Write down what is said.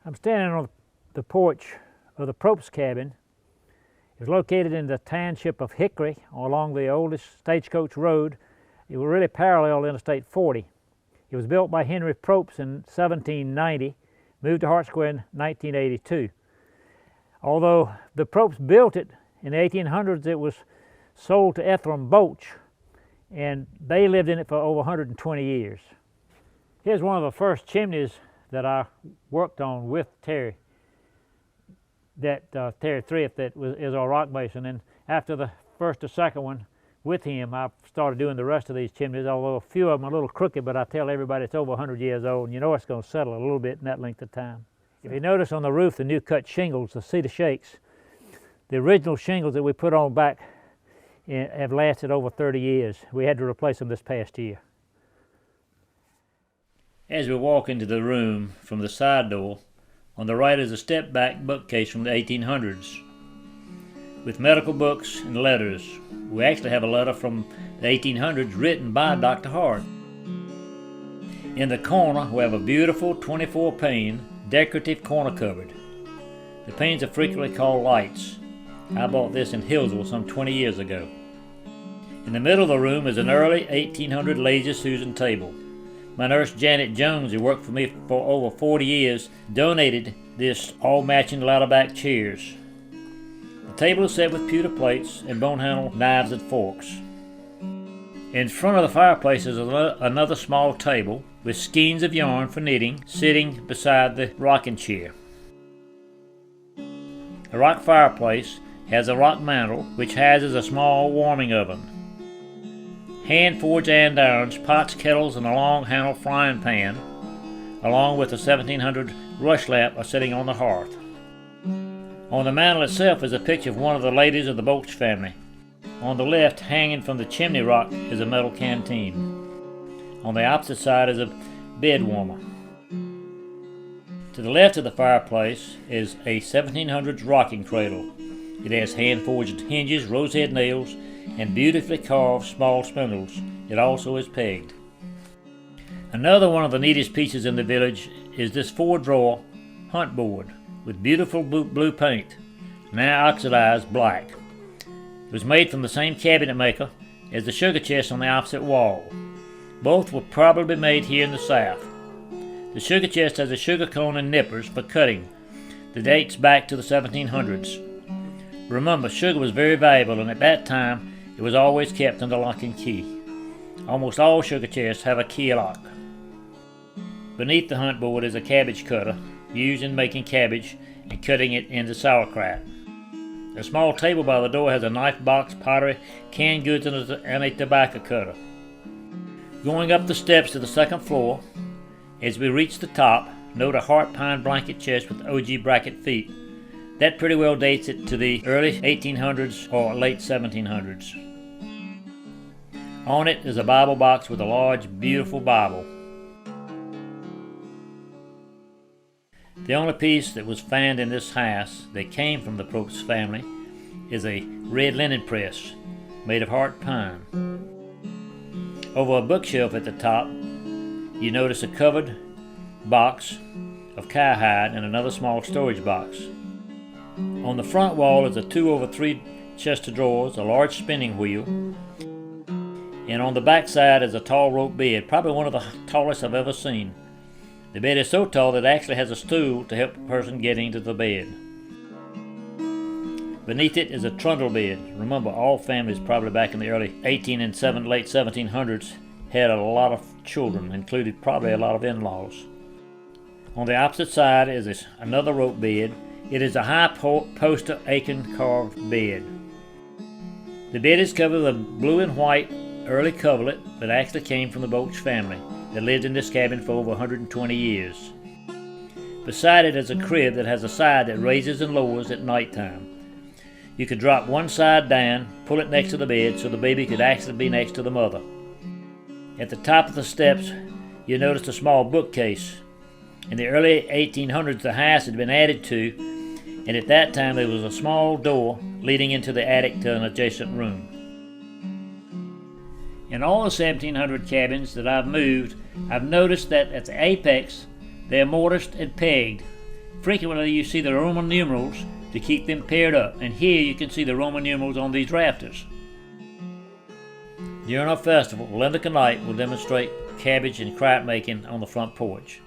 I'm standing on the porch of the Propst Cabin. It was located in the township of Hickory along the oldest stagecoach road. It was really parallel Interstate 40. It was built by Henry Propst in 1790, moved to Hart Square in 1982. Although the Propst built it in the 1800s, it was sold to Ephraim Boach, and they lived in it for over 120 years. Here's one of the first chimneys that I worked on with Terry, Terry Thrift, is our rock mason. And after the first or second one with him, I started doing the rest of these chimneys, although a few of them are a little crooked, but I tell everybody it's over 100 years old, and you know it's going to settle a little bit in that length of time. If you notice on the roof, the new cut shingles, the cedar shakes, the original shingles that we put on back have lasted over 30 years. We had to replace them this past year. As we walk into the room from the side door, on the right is a step-back bookcase from the 1800s with medical books and letters. We actually have a letter from the 1800s written by Dr. Hart. In the corner, we have a beautiful 24-pane decorative corner cupboard. The panes are frequently called lights. I bought this in Hillsville some 20 years ago. In the middle of the room is an early 1800 Lazy Susan table. My nurse Janet Jones, who worked for me for over 40 years, donated this all-matching ladder-back chairs. The table is set with pewter plates and bone-handle knives and forks. In front of the fireplace is another small table with skeins of yarn for knitting sitting beside the rocking chair. The rock fireplace has a rock mantel which houses a small warming oven. Hand-forged andirons, pots, kettles, and a long-handled frying pan, along with a 1700 rush lamp, are sitting on the hearth. On the mantel itself is a picture of one of the ladies of the Boach family. On the left, hanging from the chimney rock, is a metal canteen. On the opposite side is a bed warmer. To the left of the fireplace is a 1700s rocking cradle. It has hand-forged hinges, rosehead nails, and beautifully carved small spindles. It also is pegged. Another one of the neatest pieces in the village is this 4-drawer hunt board with beautiful blue paint, now oxidized black. It was made from the same cabinet maker as the sugar chest on the opposite wall. Both were probably made here in the South. The sugar chest has a sugar cone and nippers for cutting that dates back to the 1700s. Remember, sugar was very valuable, and at that time it was always kept under lock and key. Almost all sugar chests have a key lock. Beneath the hunt board is a cabbage cutter used in making cabbage and cutting it into sauerkraut. A small table by the door has a knife box, pottery, canned goods, and a tobacco cutter. Going up the steps to the second floor, as we reach the top, note a heart pine blanket chest with OG bracket feet. That pretty well dates it to the early 1800s or late 1700s. On it is a Bible box with a large, beautiful Bible. The only piece that was found in this house that came from the Propst family is a red linen press made of heart pine. Over a bookshelf at the top, you notice a covered box of cowhide and another small storage box. On the front wall is a 2/3 chest of drawers, a large spinning wheel, and on the back side is a tall rope bed, probably one of the tallest I've ever seen. The bed is so tall that it actually has a stool to help the person get into the bed. Beneath it is a trundle bed. Remember, all families probably back in the early 18 and late 1700s had a lot of children, included probably a lot of in-laws. On the opposite side is another rope bed. It is a high poster acorn carved bed. The bed is covered with a blue and white early coverlet that actually came from the Boach family that lived in this cabin for over 120 years. Beside it is a crib that has a side that raises and lowers at nighttime. You could drop one side down, pull it next to the bed so the baby could actually be next to the mother. At the top of the steps, you notice a small bookcase. In the early 1800s, the house had been added to, and at that time there was a small door leading into the attic to an adjacent room. In all the 1700 cabins that I've moved, I've noticed that at the apex they are mortised and pegged, Frequently you see the Roman numerals to keep them paired up, and here you can see the Roman numerals on these rafters. During our festival, Linda Knight will demonstrate cabbage and kraut making on the front porch.